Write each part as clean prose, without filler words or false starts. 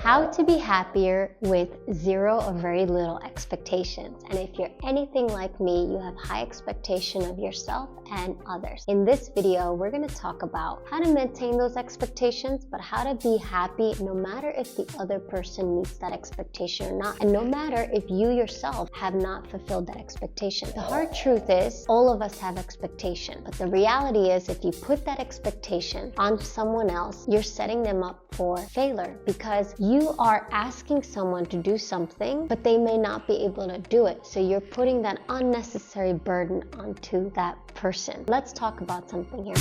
How to be happier with zero or very little expectations. And if you're anything like me, you have high expectation of yourself and others. In this video, we're going to talk about how to maintain those expectations, but how to be happy no matter if the other person meets that expectation or not, and no matter if you yourself have not fulfilled that expectation. The hard truth is, all of us have expectation, but the reality is if you put that expectation on someone else, you're setting them up for failure, because you are asking someone to do something, but they may not be able to do it. So you're putting that unnecessary burden onto that person. Let's talk about something here.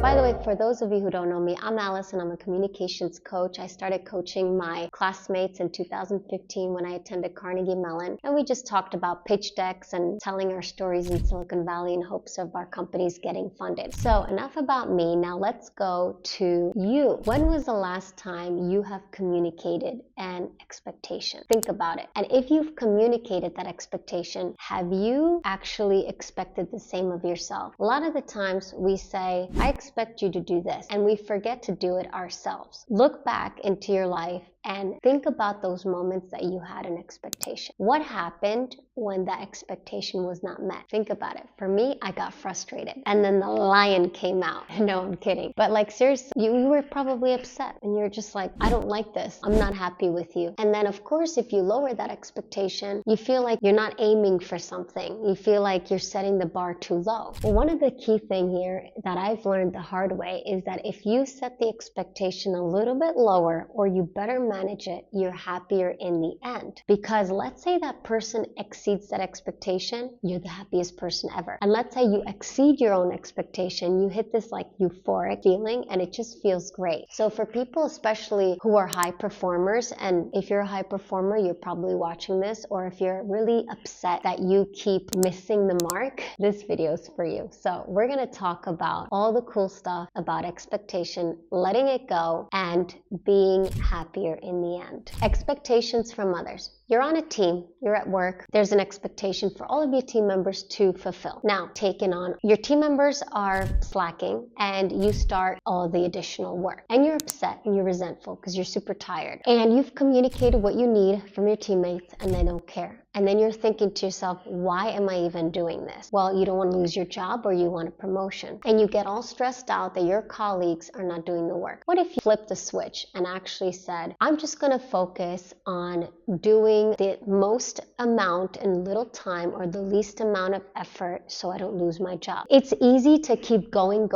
By the way, for those of you who don't know me, I'm Alice and I'm a communications coach. I started coaching my classmates in 2015 when I attended Carnegie Mellon, and we just talked about pitch decks and telling our stories in Silicon Valley in hopes of our companies getting funded. So enough about me. Now let's go to you. When was the last time you have communicated an expectation? Think about it. And if you've communicated that expectation, have you actually expected the same of yourself? A lot of the times we say, I expect you to do this, and we forget to do it ourselves. Look back into your life and think about those moments that you had an expectation. What happened when that expectation was not met? Think about it. For me, I got frustrated, and then the lion came out. No, I'm kidding. But like seriously, you were probably upset, and you're just like, I don't like this. I'm not happy with you. And then of course, if you lower that expectation, you feel like you're not aiming for something. You feel like you're setting the bar too low. Well, one of the key things here that I've learned the hard way is that if you set the expectation a little bit lower, or you better manage it, you're happier in the end. Because let's say that person exceeds that expectation, you're the happiest person ever. And let's say you exceed your own expectation, you hit this like euphoric feeling, and it just feels great. So for people especially who are high performers, and if you're a high performer, you're probably watching this, or if you're really upset that you keep missing the mark, this video is for you. So we're going to talk about all the cool stuff about expectation, letting it go, and being happier in the end. Expectations from others. You're on a team, you're at work, there's an expectation for all of your team members to fulfill. Now, taken on, your team members are slacking and you start all the additional work. And you're upset and you're resentful because you're super tired. And you've communicated what you need from your teammates and they don't care. And then you're thinking to yourself, why am I even doing this? Well, you don't want to lose your job or you want a promotion. And you get all stressed out that your colleagues are not doing the work. What if you flipped the switch and actually said, I'm just going to focus on doing the most amount in little time or the least amount of effort so I don't lose my job. It's easy to keep going,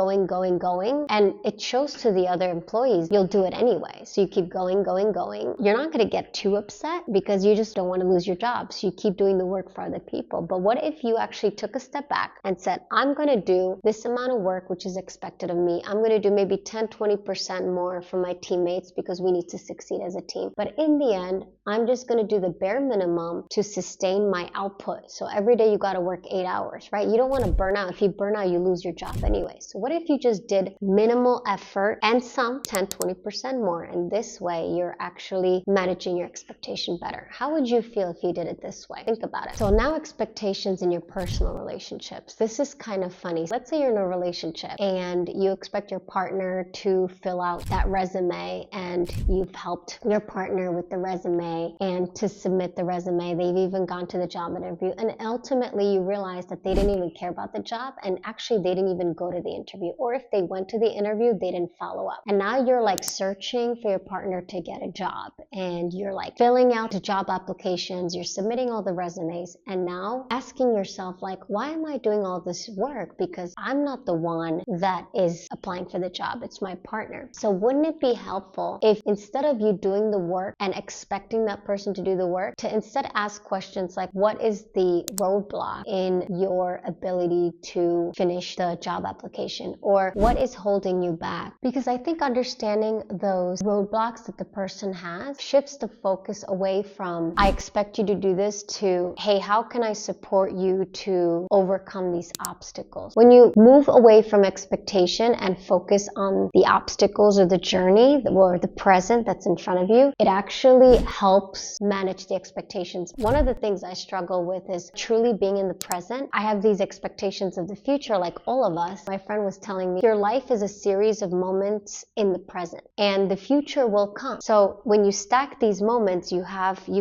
and it shows to the other employees you'll do it anyway. So you keep going. You're not going to get too upset because you just don't want to lose your job. So you keep doing the work for other people. But what if you actually took a step back and said, I'm going to do this amount of work which is expected of me. I'm going to do maybe 10-20% more for my teammates because we need to succeed as a team. But in the end, I'm just going to do the bare minimum to sustain my output. So every day you got to work 8 hours, right? You don't want to burn out. If you burn out, you lose your job anyway. So what if you just did minimal effort and some 10-20% more? And this way you're actually managing your expectation better. How would you feel if you did it this way? Think about it. So now expectations in your personal relationships. This is kind of funny. Let's say you're in a relationship and you expect your partner to fill out that resume, and you've helped your partner with the resume and to submit the resume. They've even gone to the job interview, and ultimately you realize that they didn't even care about the job, and actually they didn't even go to the interview, or if they went to the interview, they didn't follow up. And now you're like searching for your partner to get a job, and you're like filling out the job applications, you're submitting all the resumes, and now asking yourself like, why am I doing all this work? Because I'm not the one that is applying for the job, it's my partner. So wouldn't it be helpful if instead of you doing the work and expecting that person to do the work, to instead ask questions like, what is the roadblock in your ability to finish the job application? Or what is holding you back? Because I think understanding those roadblocks that the person has shifts the focus away from, I expect you to do this, changes to, hey, how can I support you to overcome these obstacles? When you move away from expectation and focus on the obstacles or the journey or the present that's in front of you, it actually helps manage the expectations. One of the things I struggle with is truly being in the present. I have these expectations of the future, like all of us. My friend was telling me, your life is a series of moments in the present, and the future will come. So when you stack these moments, you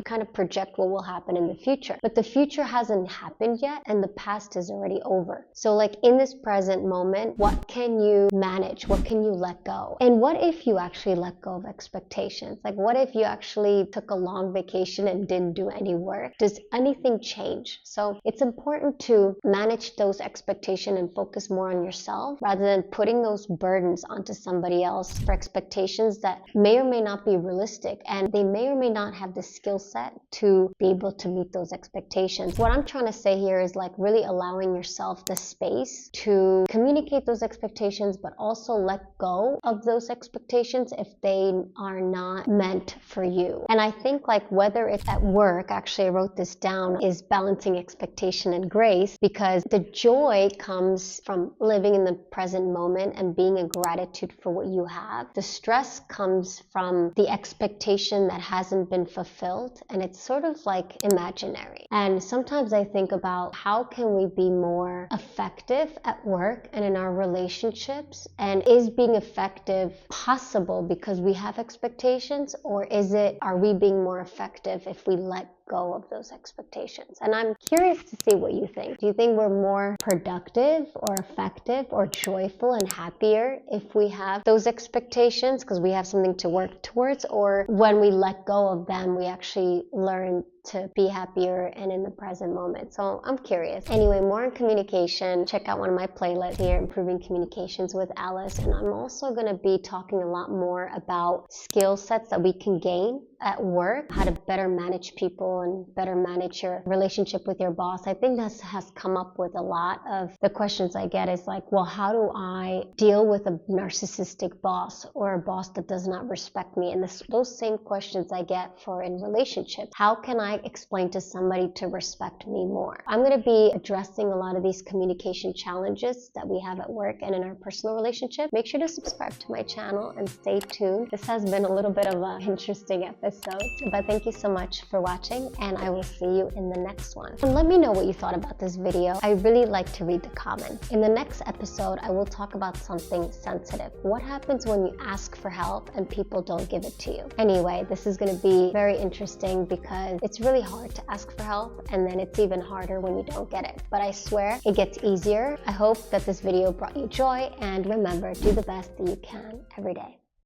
kind of project what will happen in the future. But the future hasn't happened yet, and the past is already over. So like in this present moment, what can you manage? What can you let go? And what if you actually let go of expectations? Like what if you actually took a long vacation and didn't do any work? Does anything change? So it's important to manage those expectations and focus more on yourself rather than putting those burdens onto somebody else for expectations that may or may not be realistic, and they may or may not have the skill set to be able to meet those expectations. What I'm trying to say here is like really allowing yourself the space to communicate those expectations, but also let go of those expectations if they are not meant for you. And I think like whether it's at work, actually I wrote this down, is balancing expectation and grace, because the joy comes from living in the present moment and being in gratitude for what you have. The stress comes from the expectation that hasn't been fulfilled, and it's sort of like imaginary. And sometimes I think about how can we be more effective at work and in our relationships, and is being effective possible because we have expectations, or are we being more effective if we let go of those expectations? And I'm curious to see what you think. Do you think we're more productive or effective or joyful and happier if we have those expectations because we have something to work towards, or when we let go of them, we actually learn to be happier and in the present moment? So I'm curious. Anyway, more on communication. Check out one of my playlists here, Improving Communications with Alice. And I'm also going to be talking a lot more about skill sets that we can gain at work, how to better manage people and better manage your relationship with your boss. I think that has come up with a lot of the questions I get is like, well, how do I deal with a narcissistic boss or a boss that does not respect me? And those same questions I get for in relationships. How can I explain to somebody to respect me more? I'm going to be addressing a lot of these communication challenges that we have at work and in our personal relationship. Make sure to subscribe to my channel and stay tuned. This has been a little bit of an interesting episode, but thank you so much for watching, and I will see you in the next one. And let me know what you thought about this video. I really like to read the comments. In the next episode, I will talk about something sensitive. What happens when you ask for help and people don't give it to you? Anyway, this is going to be very interesting because it's really hard to ask for help, and then it's even harder when you don't get it. But I swear it gets easier. I hope that this video brought you joy, and remember, do the best that you can every day.